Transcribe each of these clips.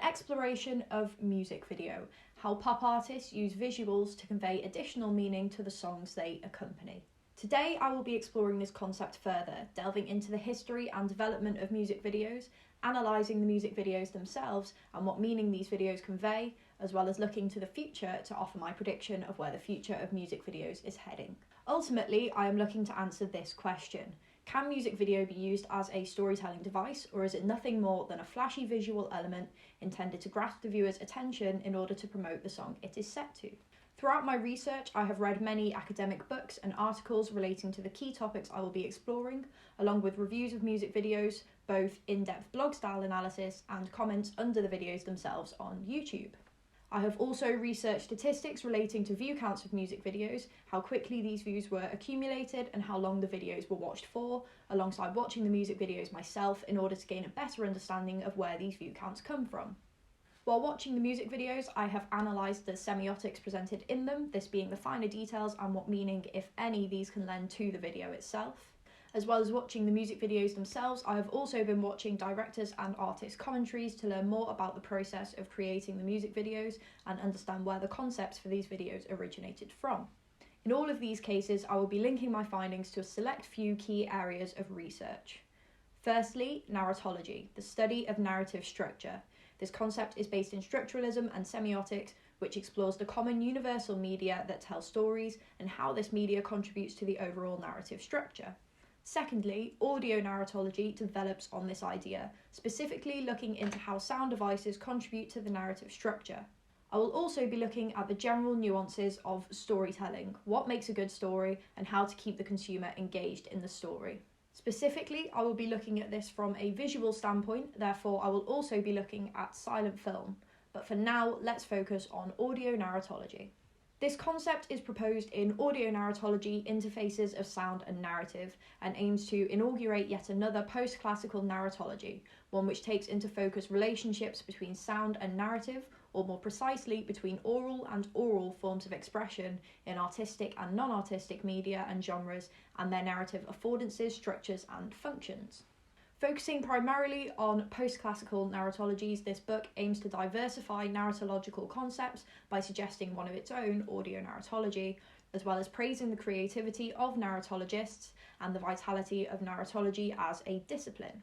exploration of music video, how pop artists use visuals to convey additional meaning to the songs they accompany. Today I will be exploring this concept further, delving into the history and development of music videos, analysing the music videos themselves and what meaning these videos convey, as well as looking to the future to offer my prediction of where the future of music videos is heading. Ultimately, I am looking to answer this question. Can music video be used as a storytelling device, or is it nothing more than a flashy visual element intended to grasp the viewer's attention in order to promote the song it is set to? Throughout my research, I have read many academic books and articles relating to the key topics I will be exploring, along with reviews of music videos, both in-depth blog-style analysis and comments under the videos themselves on YouTube. I have also researched statistics relating to view counts of music videos, how quickly these views were accumulated and how long the videos were watched for, alongside watching the music videos myself in order to gain a better understanding of where these view counts come from. While watching the music videos, I have analysed the semiotics presented in them, this being the finer details and what meaning, if any, these can lend to the video itself. As well as watching the music videos themselves, I have also been watching directors and artists' commentaries to learn more about the process of creating the music videos and understand where the concepts for these videos originated from. In all of these cases, I will be linking my findings to a select few key areas of research. Firstly, narratology, the study of narrative structure. This concept is based in structuralism and semiotics, which explores the common universal media that tells stories and how this media contributes to the overall narrative structure. Secondly, audio narratology develops on this idea, specifically looking into how sound devices contribute to the narrative structure. I will also be looking at the general nuances of storytelling, what makes a good story, and how to keep the consumer engaged in the story. Specifically, I will be looking at this from a visual standpoint, therefore I will also be looking at silent film. But for now, let's focus on audio narratology. This concept is proposed in audio narratology, interfaces of sound and narrative, and aims to inaugurate yet another post-classical narratology, one which takes into focus relationships between sound and narrative, or more precisely between oral and oral forms of expression in artistic and non-artistic media and genres, and their narrative affordances, structures and functions. Focusing primarily on post-classical narratologies, this book aims to diversify narratological concepts by suggesting one of its own, audio narratology, as well as praising the creativity of narratologists and the vitality of narratology as a discipline.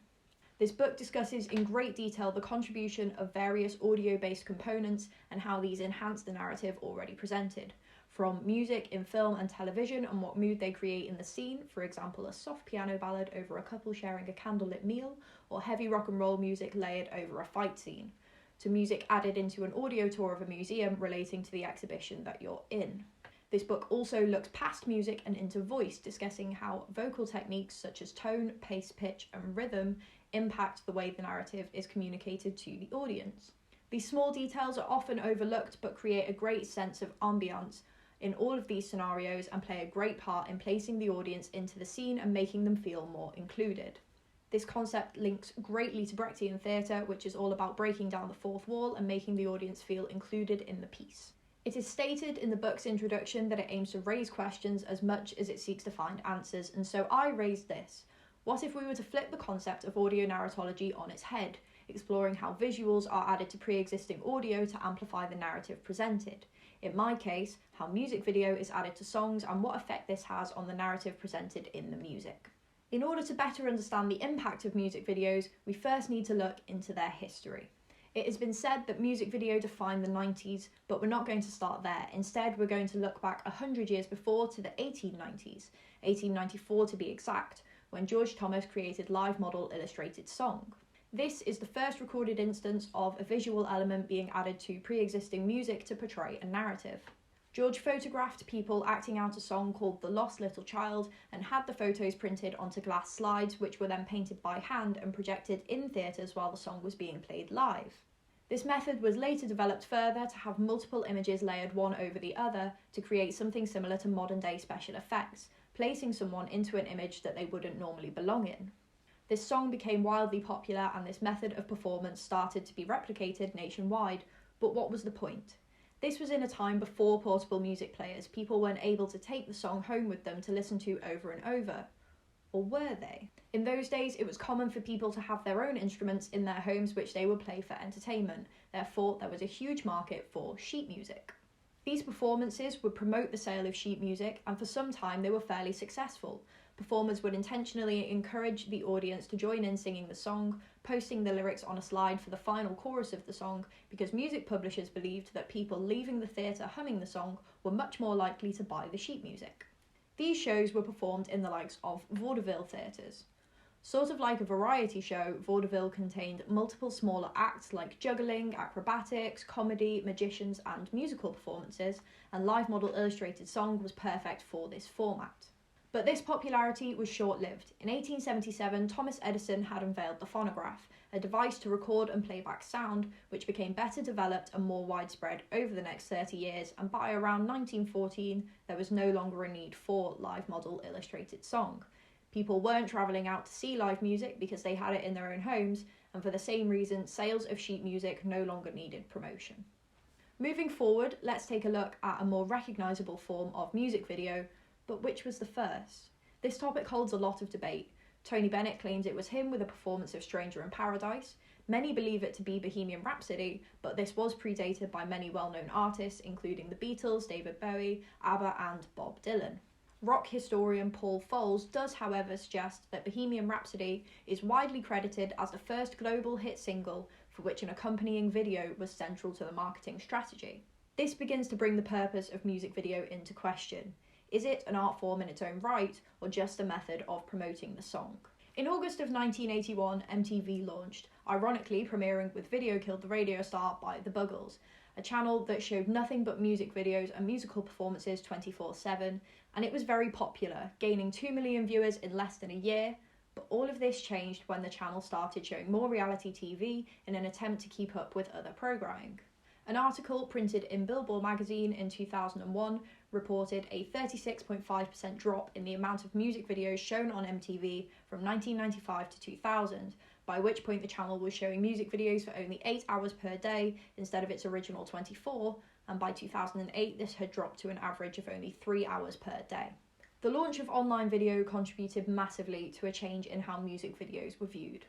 This book discusses in great detail the contribution of various audio-based components and how these enhance the narrative already presented, from music in film and television and what mood they create in the scene, for example a soft piano ballad over a couple sharing a candlelit meal, or heavy rock and roll music layered over a fight scene, to music added into an audio tour of a museum relating to the exhibition that you're in. This book also looks past music and into voice, discussing how vocal techniques such as tone, pace, pitch and rhythm impact the way the narrative is communicated to the audience. These small details are often overlooked but create a great sense of ambiance in all of these scenarios and play a great part in placing the audience into the scene and making them feel more included. This concept links greatly to Brechtian theatre, which is all about breaking down the fourth wall and making the audience feel included in the piece. It is stated in the book's introduction that it aims to raise questions as much as it seeks to find answers, and so I raised this. What if we were to flip the concept of audio narratology on its head, exploring how visuals are added to pre-existing audio to amplify the narrative presented? In my case, how music video is added to songs and what effect this has on the narrative presented in the music. In order to better understand the impact of music videos, we first need to look into their history. It has been said that music video defined the 90s, but we're not going to start there. Instead, we're going to look back 100 years before to the 1890s, 1894 to be exact, when George Thomas created live model illustrated song. This is the first recorded instance of a visual element being added to pre-existing music to portray a narrative. George photographed people acting out a song called The Lost Little Child and had the photos printed onto glass slides, which were then painted by hand and projected in theatres while the song was being played live. This method was later developed further to have multiple images layered one over the other to create something similar to modern-day special effects, placing someone into an image that they wouldn't normally belong in. This song became wildly popular and this method of performance started to be replicated nationwide, but what was the point? This was in a time before portable music players. People weren't able to take the song home with them to listen to over and over. or were they? In those days, it was common for people to have their own instruments in their homes which they would play for entertainment. Therefore, there was a huge market for sheet music. These performances would promote the sale of sheet music, and for some time they were fairly successful. Performers would intentionally encourage the audience to join in singing the song, posting the lyrics on a slide for the final chorus of the song, because music publishers believed that people leaving the theatre humming the song were much more likely to buy the sheet music. These shows were performed in the likes of vaudeville theatres. Sort of like a variety show, vaudeville contained multiple smaller acts like juggling, acrobatics, comedy, magicians and musical performances, and live model illustrated song was perfect for this format. But this popularity was short-lived. In 1877, Thomas Edison had unveiled the phonograph, a device to record and play back sound, which became better developed and more widespread over the next 30 years, and by around 1914, there was no longer a need for live model illustrated song. People weren't travelling out to see live music because they had it in their own homes, and for the same reason, sales of sheet music no longer needed promotion. Moving forward, let's take a look at a more recognisable form of music video, but which was the first? This topic holds a lot of debate. Tony Bennett claims it was him with a performance of Stranger in Paradise. Many believe it to be Bohemian Rhapsody, but this was predated by many well-known artists, including the Beatles, David Bowie, ABBA and Bob Dylan. Rock historian Paul Foles does, however, suggest that Bohemian Rhapsody is widely credited as the first global hit single for which an accompanying video was central to the marketing strategy. This begins to bring the purpose of music video into question. Is it an art form in its own right, or just a method of promoting the song? In August of 1981, MTV launched, ironically premiering with Video Killed the Radio Star by The Buggles, a channel that showed nothing but music videos and musical performances 24/7, and it was very popular, gaining 2 million viewers in less than a year. But all of this changed when the channel started showing more reality TV in an attempt to keep up with other programming. An article printed in Billboard magazine in 2001 reported a 36.5% drop in the amount of music videos shown on MTV from 1995 to 2000, by which point the channel was showing music videos for only 8 hours per day instead of its original 24, and by 2008 this had dropped to an average of only 3 hours per day. The launch of online video contributed massively to a change in how music videos were viewed.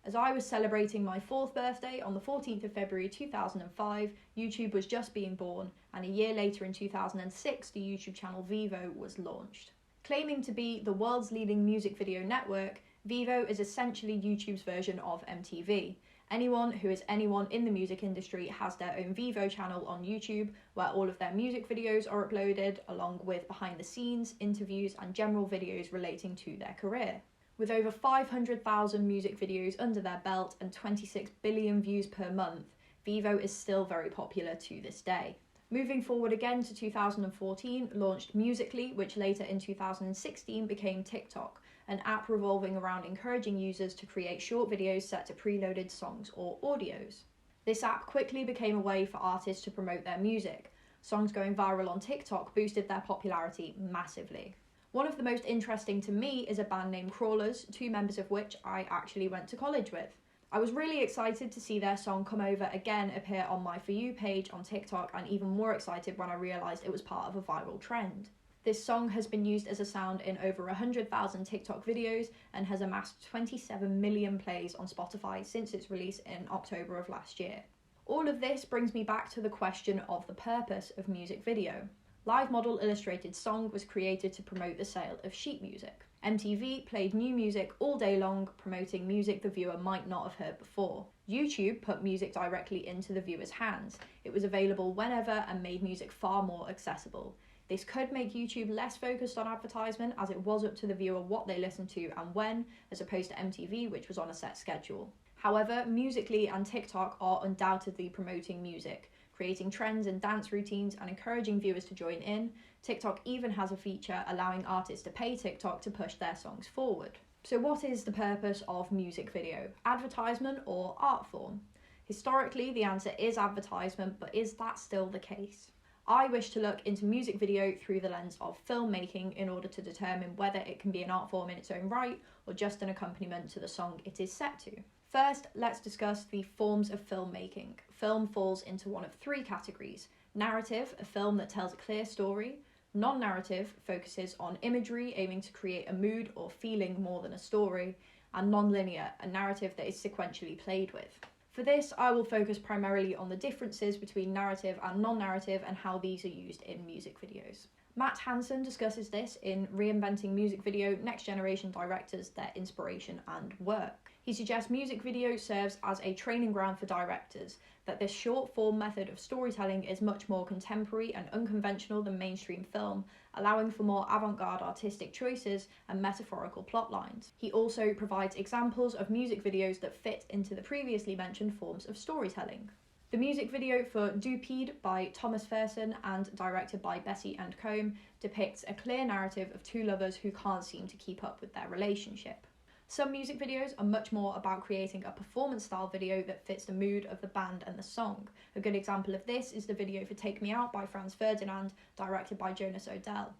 As I was celebrating my 4th birthday on the 14th of February 2005, YouTube was just being born, and a year later in 2006 the YouTube channel Vivo was launched. Claiming to be the world's leading music video network, Vivo is essentially YouTube's version of MTV. Anyone who is anyone in the music industry has their own Vivo channel on YouTube, where all of their music videos are uploaded, along with behind the scenes, interviews and general videos relating to their career. With over 500,000 music videos under their belt and 26 billion views per month, Vivo is still very popular to this day. Moving forward again to 2014, launched Musical.ly, which later in 2016 became TikTok, an app revolving around encouraging users to create short videos set to preloaded songs or audios. This app quickly became a way for artists to promote their music. Songs going viral on TikTok boosted their popularity massively. One of the most interesting to me is a band named Crawlers, 2 members of which I actually went to college with. I was really excited to see their song Come Over Again appear on my For You page on TikTok, and even more excited when I realised it was part of a viral trend. This song has been used as a sound in over 100,000 TikTok videos and has amassed 27 million plays on Spotify since its release in October of last year. All of this brings me back to the question of the purpose of music video. Live model illustrated song was created to promote the sale of sheet music. MTV played new music all day long, promoting music the viewer might not have heard before. YouTube put music directly into the viewer's hands. It was available whenever and made music far more accessible. This could make YouTube less focused on advertisement, as it was up to the viewer what they listened to and when, as opposed to MTV, which was on a set schedule. However, Musical.ly and TikTok are undoubtedly promoting music, creating trends and dance routines and encouraging viewers to join in. TikTok even has a feature allowing artists to pay TikTok to push their songs forward. So what is the purpose of music video? Advertisement or art form? Historically, the answer is advertisement, but is that still the case? I wish to look into music video through the lens of filmmaking in order to determine whether it can be an art form in its own right or just an accompaniment to the song it is set to. First, let's discuss the forms of filmmaking. Film falls into one of 3 categories. Narrative, a film that tells a clear story. Non-narrative focuses on imagery, aiming to create a mood or feeling more than a story, and non-linear, a narrative that is sequentially played with. For this, I will focus primarily on the differences between narrative and non-narrative and how these are used in music videos. Matt Hansen discusses this in Reinventing Music Video, Next Generation Directors, Their Inspiration and Work. He suggests music video serves as a training ground for directors, that this short-form method of storytelling is much more contemporary and unconventional than mainstream film, allowing for more avant-garde artistic choices and metaphorical plot lines. He also provides examples of music videos that fit into the previously mentioned forms of storytelling. The music video for Dupede by Thomas Fersen and directed by Bessie and Combe depicts a clear narrative of two lovers who can't seem to keep up with their relationship. Some music videos are much more about creating a performance-style video that fits the mood of the band and the song. A good example of this is the video for Take Me Out by Franz Ferdinand, directed by Jonas Odell.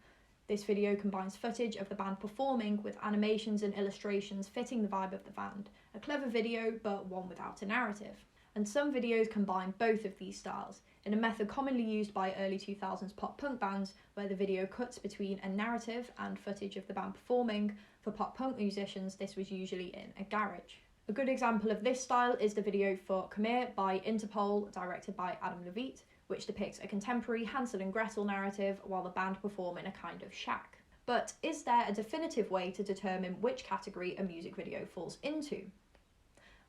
This video combines footage of the band performing with animations and illustrations fitting the vibe of the band. A clever video, but one without a narrative. And some videos combine both of these styles, in a method commonly used by early 2000s pop-punk bands, where the video cuts between a narrative and footage of the band performing. For pop-punk musicians, this was usually in a garage. A good example of this style is the video for Come Here by Interpol, directed by Adam Levite, which depicts a contemporary Hansel and Gretel narrative while the band perform in a kind of shack. But is there a definitive way to determine which category a music video falls into?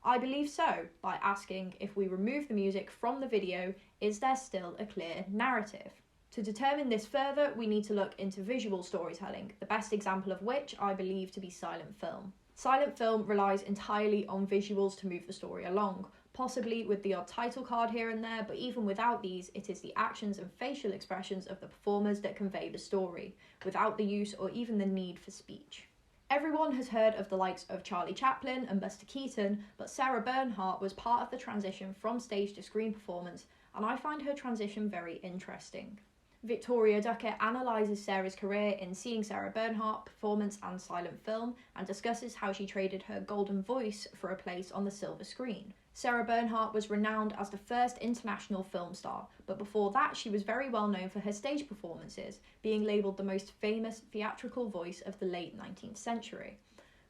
I believe so, by asking, if we remove the music from the video, is there still a clear narrative? To determine this further, we need to look into visual storytelling, the best example of which I believe to be silent film. Silent film relies entirely on visuals to move the story along, possibly with the odd title card here and there, but even without these, it is the actions and facial expressions of the performers that convey the story, without the use or even the need for speech. Everyone has heard of the likes of Charlie Chaplin and Buster Keaton, but Sarah Bernhardt was part of the transition from stage to screen performance, and I find her transition very interesting. Victoria Duckett analyses Sarah's career in Seeing Sarah Bernhardt, performance and silent film, and discusses how she traded her golden voice for a place on the silver screen. Sarah Bernhardt was renowned as the first international film star, but before that she was very well known for her stage performances, being labelled the most famous theatrical voice of the late 19th century.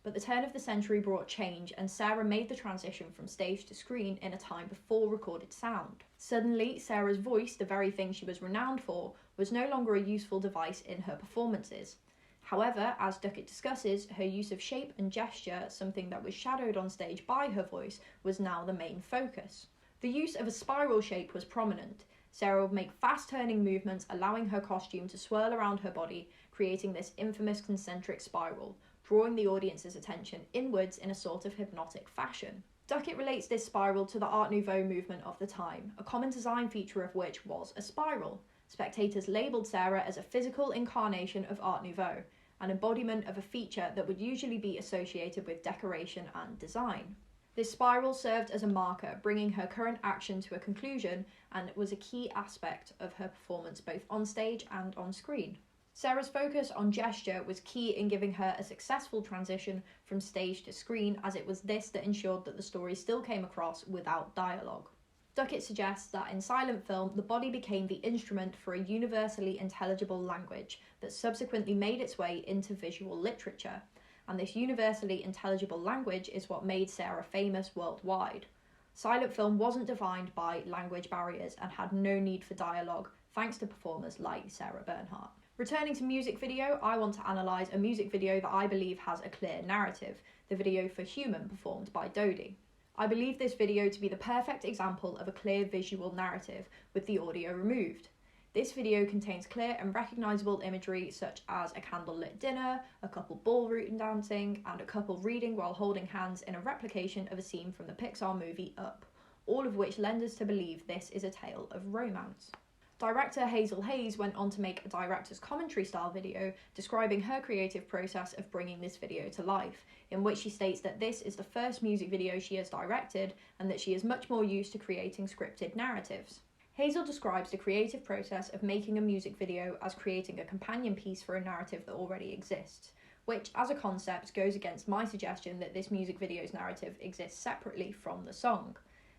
But the turn of the century brought change, and Sarah made the transition from stage to screen in a time before recorded sound. Suddenly, Sarah's voice, the very thing she was renowned for, was no longer a useful device in her performances. However, as Duckett discusses, her use of shape and gesture, something that was shadowed on stage by her voice, was now the main focus. The use of a spiral shape was prominent. Sarah would make fast-turning movements, allowing her costume to swirl around her body, creating this infamous concentric spiral, drawing the audience's attention inwards in a sort of hypnotic fashion. Duckett relates this spiral to the Art Nouveau movement of the time, a common design feature of which was a spiral. Spectators labelled Sarah as a physical incarnation of Art Nouveau, an embodiment of a feature that would usually be associated with decoration and design. This spiral served as a marker, bringing her current action to a conclusion, and was a key aspect of her performance both on stage and on screen. Sarah's focus on gesture was key in giving her a successful transition from stage to screen, as it was this that ensured that the story still came across without dialogue. Duckett suggests that in silent film, the body became the instrument for a universally intelligible language that subsequently made its way into visual literature, and this universally intelligible language is what made Sarah famous worldwide. Silent film wasn't defined by language barriers and had no need for dialogue, thanks to performers like Sarah Bernhardt. Returning to music video, I want to analyse a music video that I believe has a clear narrative, the video for Human performed by Dodie. I believe this video to be the perfect example of a clear visual narrative, with the audio removed. This video contains clear and recognisable imagery such as a candlelit dinner, a couple ballroom dancing, and a couple reading while holding hands in a replication of a scene from the Pixar movie Up, all of which lend us to believe this is a tale of romance. Director Hazel Hayes went on to make a director's commentary style video describing her creative process of bringing this video to life, in which she states that this is the first music video she has directed and that she is much more used to creating scripted narratives. Hazel describes the creative process of making a music video as creating a companion piece for a narrative that already exists, which as a concept goes against my suggestion that this music video's narrative exists separately from the song.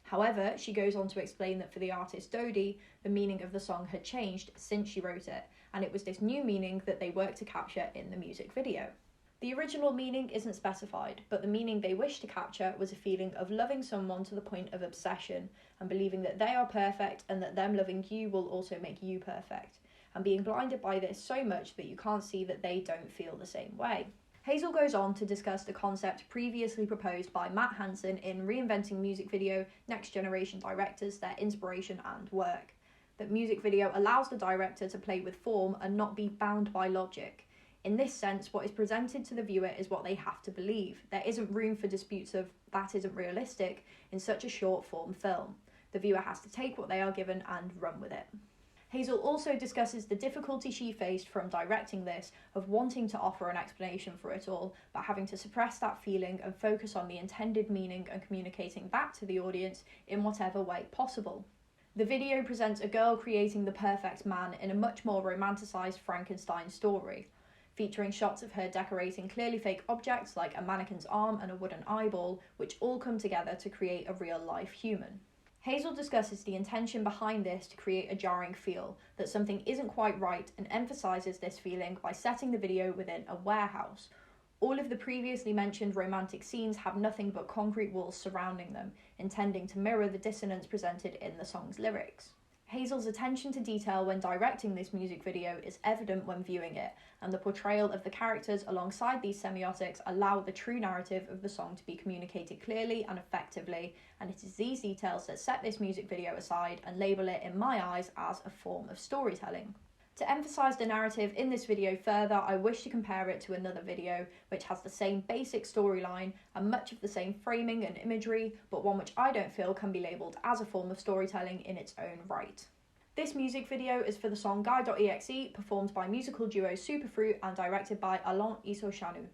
However, she goes on to explain that for the artist Dodie, the meaning of the song had changed since she wrote it, and it was this new meaning that they worked to capture in the music video. The original meaning isn't specified, but the meaning they wished to capture was a feeling of loving someone to the point of obsession and believing that they are perfect and that them loving you will also make you perfect, and being blinded by this so much that you can't see that they don't feel the same way. Hazel goes on to discuss the concept previously proposed by Matt Hansen in Reinventing Music Video, Next Generation Directors, Their Inspiration and Work. That music video allows the director to play with form and not be bound by logic. In this sense, what is presented to the viewer is what they have to believe. There isn't room for disputes of that isn't realistic in such a short form film. The viewer has to take what they are given and run with it. Hazel also discusses the difficulty she faced from directing this, of wanting to offer an explanation for it all, but having to suppress that feeling and focus on the intended meaning and communicating that to the audience in whatever way possible. The video presents a girl creating the perfect man in a much more romanticised Frankenstein story, featuring shots of her decorating clearly fake objects like a mannequin's arm and a wooden eyeball, which all come together to create a real-life human. Hazel discusses the intention behind this to create a jarring feel, that something isn't quite right, and emphasises this feeling by setting the video within a warehouse. All of the previously mentioned romantic scenes have nothing but concrete walls surrounding them, intending to mirror the dissonance presented in the song's lyrics. Hazel's attention to detail when directing this music video is evident when viewing it, and the portrayal of the characters alongside these semiotics allow the true narrative of the song to be communicated clearly and effectively, and it is these details that set this music video aside and label it, in my eyes, as a form of storytelling. To emphasise the narrative in this video further, I wish to compare it to another video which has the same basic storyline and much of the same framing and imagery, but one which I don't feel can be labelled as a form of storytelling in its own right. This music video is for the song Guy.exe, performed by musical duo Superfruit and directed by Alain Isochanu.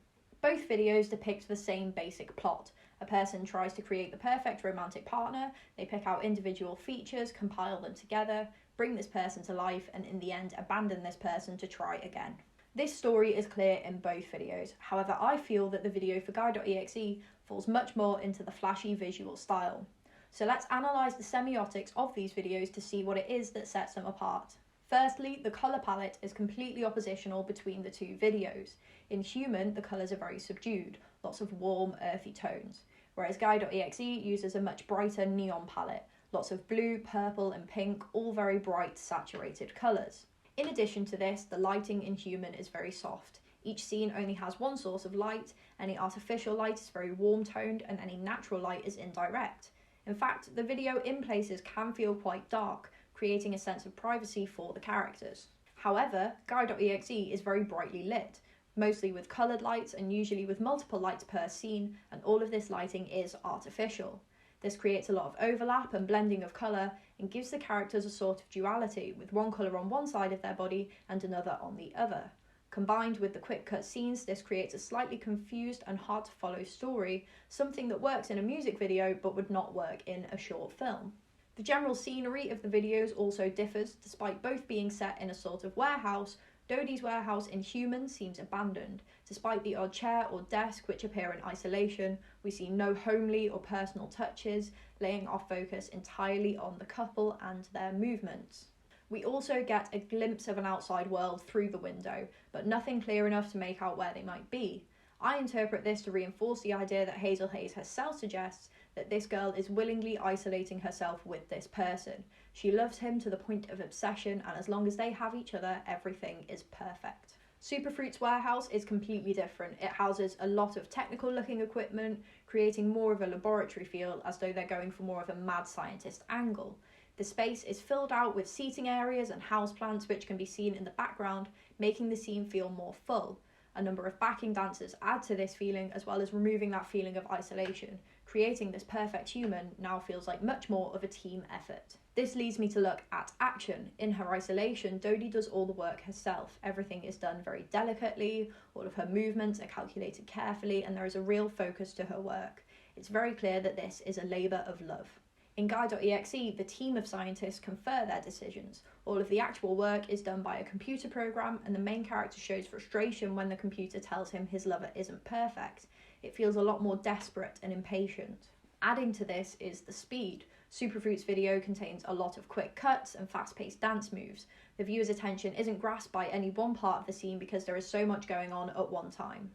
Both videos depict the same basic plot. A person tries to create the perfect romantic partner, they pick out individual features, compile them together, bring this person to life, and in the end abandon this person to try again. This story is clear in both videos, however I feel that the video for Guy.exe falls much more into the flashy visual style. So let's analyse the semiotics of these videos to see what it is that sets them apart. Firstly, the colour palette is completely oppositional between the two videos. In Human, the colours are very subdued, lots of warm, earthy tones, whereas Guy.exe uses a much brighter neon palette, lots of blue, purple and pink, all very bright, saturated colours. In addition to this, the lighting in Human is very soft. Each scene only has one source of light, any artificial light is very warm toned, and any natural light is indirect. In fact, the video in places can feel quite dark, creating a sense of privacy for the characters. However, Guy.exe is very brightly lit, mostly with coloured lights and usually with multiple lights per scene, and all of this lighting is artificial. This creates a lot of overlap and blending of colour and gives the characters a sort of duality, with one colour on one side of their body and another on the other. Combined with the quick cut scenes, this creates a slightly confused and hard to follow story, something that works in a music video but would not work in a short film. The general scenery of the videos also differs, despite both being set in a sort of warehouse. Dodie's warehouse in Human seems abandoned. Despite the odd chair or desk which appear in isolation, we see no homely or personal touches, laying our focus entirely on the couple and their movements. We also get a glimpse of an outside world through the window, but nothing clear enough to make out where they might be. I interpret this to reinforce the idea that Hazel Hayes herself suggests that this girl is willingly isolating herself with this person. She loves him to the point of obsession, and as long as they have each other, everything is perfect. Superfruit's warehouse is completely different. It houses a lot of technical looking equipment, creating more of a laboratory feel, as though they're going for more of a mad scientist angle. The space is filled out with seating areas and houseplants which can be seen in the background, making the scene feel more full. A number of backing dancers add to this feeling, as well as removing that feeling of isolation. Creating this perfect human now feels like much more of a team effort. This leads me to look at action. In her isolation, Dodie does all the work herself. Everything is done very delicately, all of her movements are calculated carefully, and there is a real focus to her work. It's very clear that this is a labour of love. In Guy.exe, the team of scientists confer their decisions. All of the actual work is done by a computer program, and the main character shows frustration when the computer tells him his lover isn't perfect. It feels a lot more desperate and impatient. Adding to this is the speed. Superfruit's video contains a lot of quick cuts and fast-paced dance moves. The viewer's attention isn't grasped by any one part of the scene because there is so much going on at one time.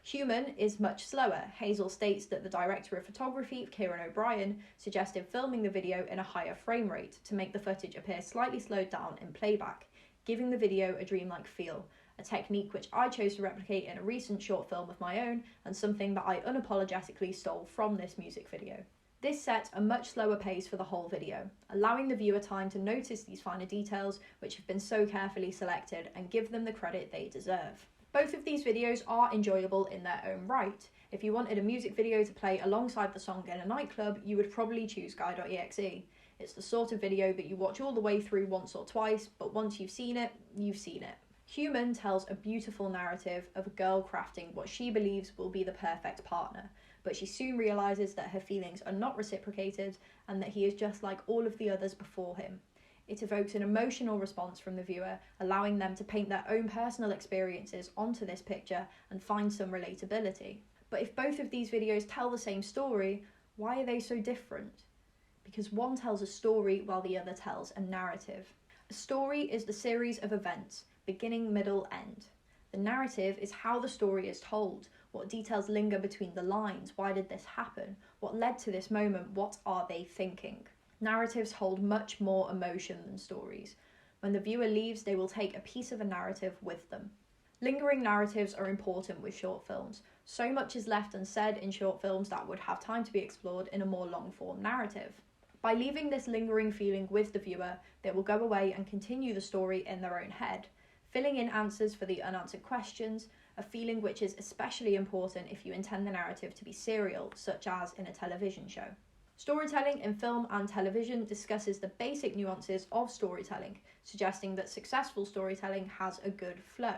Human is much slower. Hazel states that the director of photography, Kieran O'Brien, suggested filming the video in a higher frame rate to make the footage appear slightly slowed down in playback, giving the video a dreamlike feel, a technique which I chose to replicate in a recent short film of my own and something that I unapologetically stole from this music video. This sets a much slower pace for the whole video, allowing the viewer time to notice these finer details which have been so carefully selected and give them the credit they deserve. Both of these videos are enjoyable in their own right. If you wanted a music video to play alongside the song in a nightclub, you would probably choose Guy.exe. It's the sort of video that you watch all the way through once or twice, but once you've seen it, you've seen it. Human tells a beautiful narrative of a girl crafting what she believes will be the perfect partner, but she soon realises that her feelings are not reciprocated and that he is just like all of the others before him. It evokes an emotional response from the viewer, allowing them to paint their own personal experiences onto this picture and find some relatability. But if both of these videos tell the same story, why are they so different? Because one tells a story while the other tells a narrative. A story is the series of events, beginning, middle, end. The narrative is how the story is told, what details linger between the lines, why did this happen, what led to this moment, what are they thinking. Narratives hold much more emotion than stories. When the viewer leaves, they will take a piece of a narrative with them. Lingering narratives are important with short films. So much is left unsaid in short films that would have time to be explored in a more long-form narrative. By leaving this lingering feeling with the viewer, they will go away and continue the story in their own head, filling in answers for the unanswered questions, a feeling which is especially important if you intend the narrative to be serial, such as in a television show. Storytelling in film and television discusses the basic nuances of storytelling, suggesting that successful storytelling has a good flow.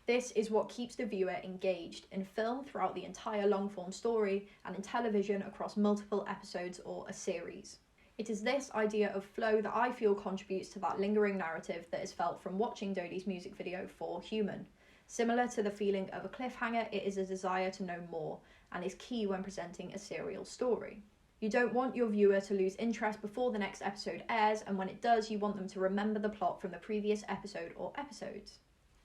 This is what keeps the viewer engaged in film throughout the entire long-form story and in television across multiple episodes or a series. It is this idea of flow that I feel contributes to that lingering narrative that is felt from watching Dodie's music video for Human. Similar to the feeling of a cliffhanger, it is a desire to know more and is key when presenting a serial story. You don't want your viewer to lose interest before the next episode airs, and when it does, you want them to remember the plot from the previous episode or episodes.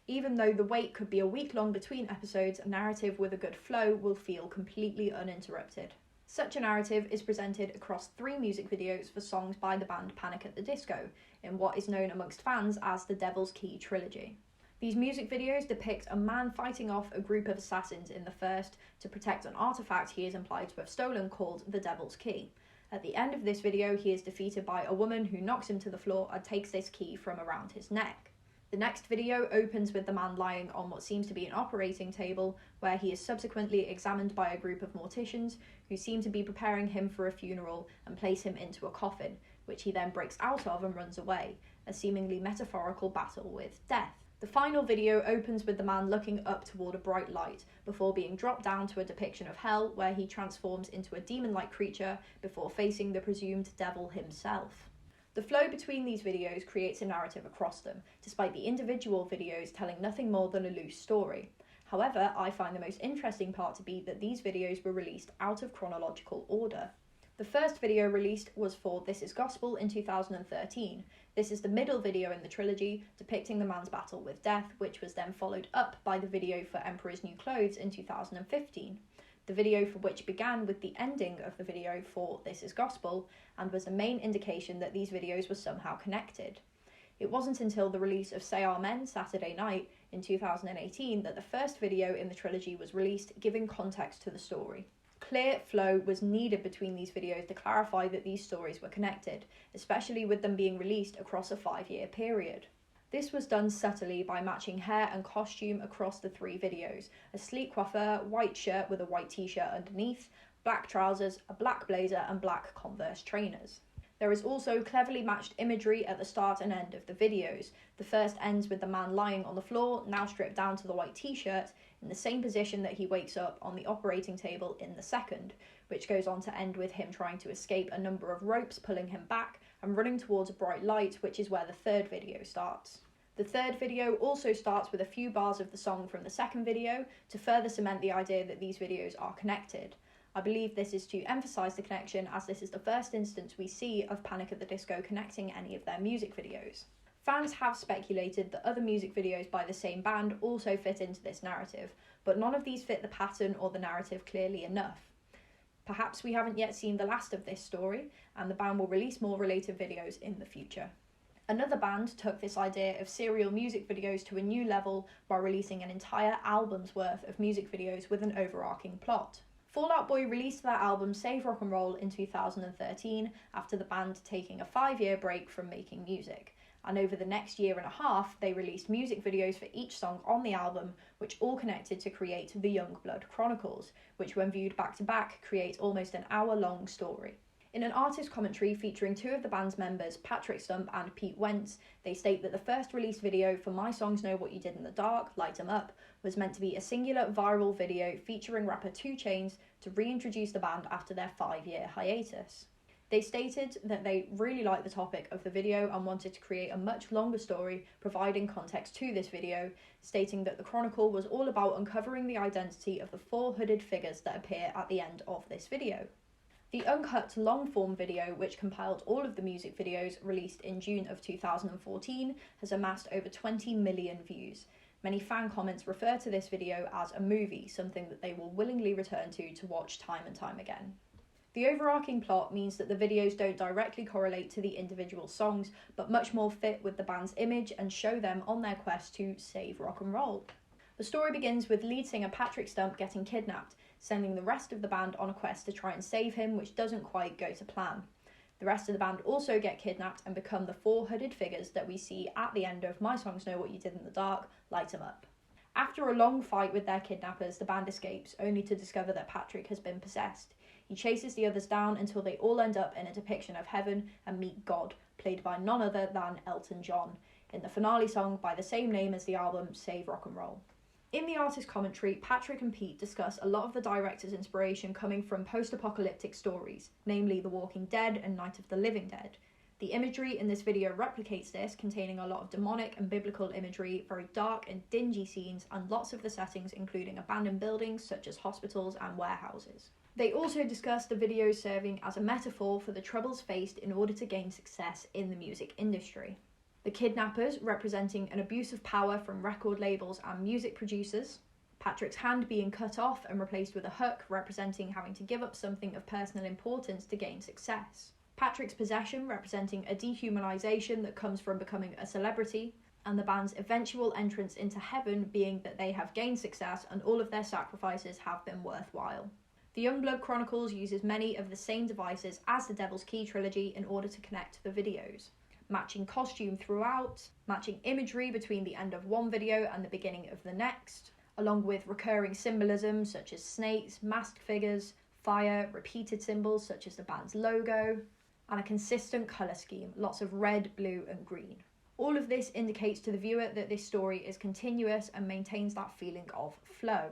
Even though the wait could be a week long between episodes, a narrative with a good flow will feel completely uninterrupted. Such a narrative is presented across 3 music videos for songs by the band Panic at the Disco, in what is known amongst fans as the Devil's Key trilogy. These music videos depict a man fighting off a group of assassins in the first to protect an artifact he is implied to have stolen called the Devil's Key. At the end of this video, he is defeated by a woman who knocks him to the floor and takes this key from around his neck. The next video opens with the man lying on what seems to be an operating table, where he is subsequently examined by a group of morticians who seem to be preparing him for a funeral and place him into a coffin, which he then breaks out of and runs away, a seemingly metaphorical battle with death. The final video opens with the man looking up toward a bright light, before being dropped down to a depiction of hell, where he transforms into a demon-like creature before facing the presumed devil himself. The flow between these videos creates a narrative across them, despite the individual videos telling nothing more than a loose story. However, I find the most interesting part to be that these videos were released out of chronological order. The first video released was for This Is Gospel in 2013. This is the middle video in the trilogy, depicting the man's battle with death, which was then followed up by the video for Emperor's New Clothes in 2015. The video for which began with the ending of the video for This Is Gospel, and was a main indication that these videos were somehow connected. It wasn't until the release of Say Amen Saturday Night in 2018 that the first video in the trilogy was released, giving context to the story. Clear flow was needed between these videos to clarify that these stories were connected, especially with them being released across a 5-year period. This was done subtly by matching hair and costume across the 3 videos: a sleek coiffure, white shirt with a white t-shirt underneath, black trousers, a black blazer and black Converse trainers. There is also cleverly matched imagery at the start and end of the videos. The first ends with the man lying on the floor, now stripped down to the white t-shirt, in the same position that he wakes up on the operating table in the second, which goes on to end with him trying to escape a number of ropes pulling him back and running towards a bright light, which is where the third video starts. The third video also starts with a few bars of the song from the second video to further cement the idea that these videos are connected. I believe this is to emphasise the connection, as this is the first instance we see of Panic at the Disco connecting any of their music videos. Fans have speculated that other music videos by the same band also fit into this narrative, but none of these fit the pattern or the narrative clearly enough. Perhaps we haven't yet seen the last of this story, and the band will release more related videos in the future. Another band took this idea of serial music videos to a new level by releasing an entire album's worth of music videos with an overarching plot. Fall Out Boy released their album Save Rock and Roll in 2013 after the band taking a 5-year break from making music, and over the next year and a half they released music videos for each song on the album, which all connected to create the Youngblood Chronicles, which when viewed back to back create almost an hour-long story. In an artist commentary featuring 2 of the band's members, Patrick Stump and Pete Wentz, they state that the first released video for My Songs Know What You Did in the Dark, Light 'Em Up, was meant to be a singular viral video featuring rapper 2 Chainz to reintroduce the band after their 5-year hiatus. They stated that they really liked the topic of the video and wanted to create a much longer story providing context to this video, stating that the chronicle was all about uncovering the identity of the 4 hooded figures that appear at the end of this video. The uncut long-form video, which compiled all of the music videos released in June of 2014, has amassed over 20 million views. Many fan comments refer to this video as a movie, something that they will willingly return to watch time and time again. The overarching plot means that the videos don't directly correlate to the individual songs, but much more fit with the band's image and show them on their quest to save rock and roll. The story begins with lead singer Patrick Stump getting kidnapped, sending the rest of the band on a quest to try and save him, which doesn't quite go to plan. The rest of the band also get kidnapped and become the 4 hooded figures that we see at the end of My Songs Know What You Did in the Dark, Light 'Em Up. After a long fight with their kidnappers, the band escapes, only to discover that Patrick has been possessed. He chases the others down until they all end up in a depiction of heaven and meet God, played by none other than Elton John, in the finale song by the same name as the album, Save Rock and Roll. In the artist commentary, Patrick and Pete discuss a lot of the director's inspiration coming from post-apocalyptic stories, namely The Walking Dead and Night of the Living Dead. The imagery in this video replicates this, containing a lot of demonic and biblical imagery, very dark and dingy scenes, and lots of the settings including abandoned buildings such as hospitals and warehouses. They also discuss the video serving as a metaphor for the troubles faced in order to gain success in the music industry. The kidnappers representing an abuse of power from record labels and music producers, Patrick's hand being cut off and replaced with a hook representing having to give up something of personal importance to gain success, Patrick's possession representing a dehumanization that comes from becoming a celebrity, and the band's eventual entrance into heaven being that they have gained success and all of their sacrifices have been worthwhile. The Youngblood Chronicles uses many of the same devices as the Devil's Key trilogy in order to connect the videos. Matching costume throughout, matching imagery between the end of one video and the beginning of the next, along with recurring symbolism such as snakes, masked figures, fire, repeated symbols such as the band's logo, and a consistent colour scheme, lots of red, blue and green. All of this indicates to the viewer that this story is continuous and maintains that feeling of flow.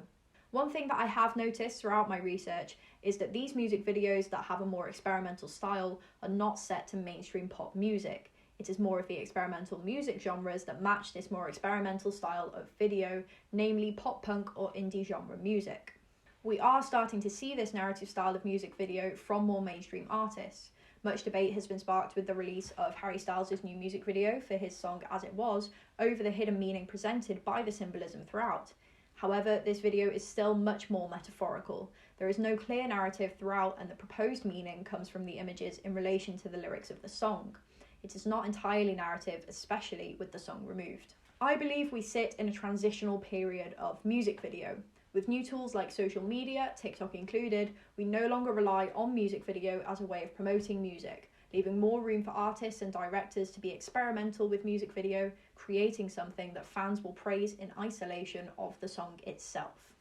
One thing that I have noticed throughout my research is that these music videos that have a more experimental style are not set to mainstream pop music. It is more of the experimental music genres that match this more experimental style of video, namely pop punk or indie genre music. We are starting to see this narrative style of music video from more mainstream artists. Much debate has been sparked with the release of Harry Styles' new music video for his song As It Was over the hidden meaning presented by the symbolism throughout. However, this video is still much more metaphorical. There is no clear narrative throughout, and the proposed meaning comes from the images in relation to the lyrics of the song. It is not entirely narrative, especially with the song removed. I believe we sit in a transitional period of music video. With new tools like social media, TikTok included, we no longer rely on music video as a way of promoting music, leaving more room for artists and directors to be experimental with music video, creating something that fans will praise in isolation of the song itself.